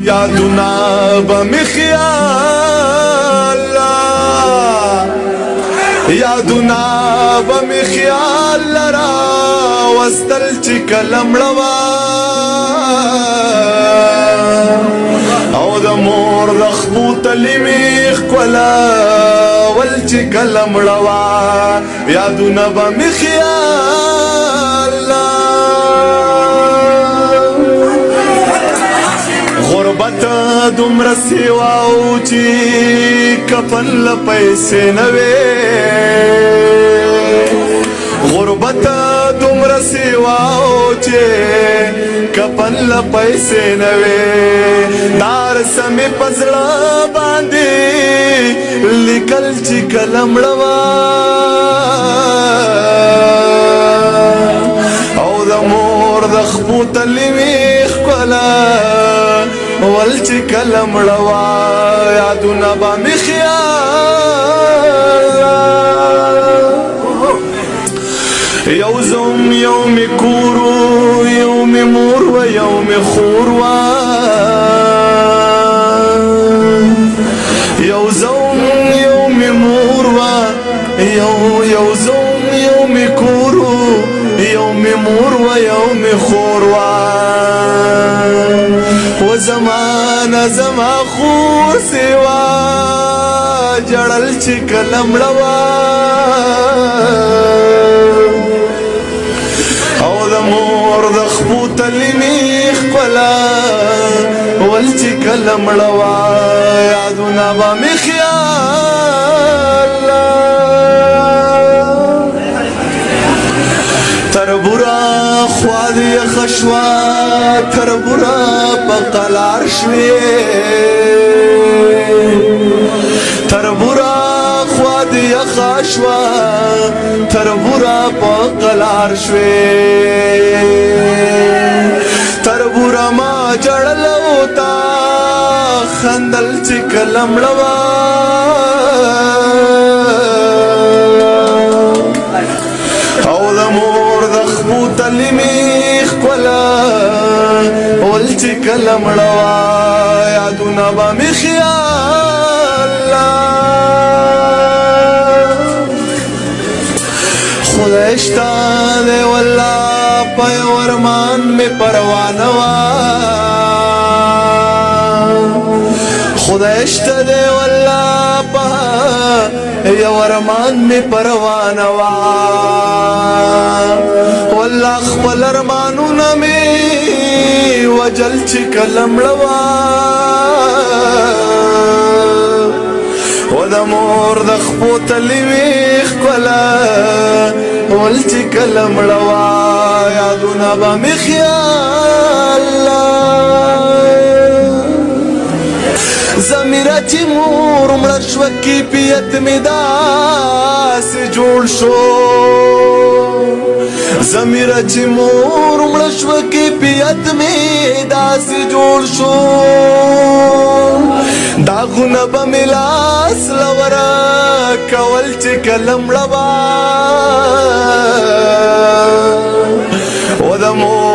یادونه به مې خیال یادونه به مې خیال راوستل چې کله مړه وه او د مور د خپو تلي مې ښکلول چې کله مړه وه یادونه به مې خیال غربت دومره سیوا و چې کفن له پیسې نه وې غربت دومره سیوا و چې کفن له پیسې نه وې دا رسه مې په زړه باندې لیکل چې کله مړه وه او د مور د خپو تلي مې ول چې کله مړه وه یادونه به مې خیال یو زوم یو مې کور و یو مې مور و یو مې خور وه یو زوم یو مې مور وه یو زوم یو مې کور و یو مې مور و یو مې خور وه و زمانه زما خور سیوا جړل چې کله مړه وه او د مور د خپو تلي مې ښکلول چې کله مړه وه یادونه به مې خیال تربوره خوا دې یخه شوه تربوره په قلار شوې تربوره خوا دې یخه شوه تربوره په قلار شوې تربوره ما جړل او تا خندل چې کله مړه وه او د مور د خپو تلي مې ښکلول چې کله مړه وه یادونه به مې خیال خدای شته دی والله په یو ارمان مې پروانه وه خدای شته دی والله په یو ارمان مې پروانه وه والله خپل ارمانونه مې وجل چې کله مړه وه و د مور د خپو تلي مې ښکلول چې کله مړه وه یادونه به مې خیال ضمیره چې مور مړه شوه کیفیت مې داسې جوړ شو ضمیره چې مور مړه شوه کیفیت مې داسې جوړ شو داغونه به مې لاس له ورکول چې کله مړه وه و د مور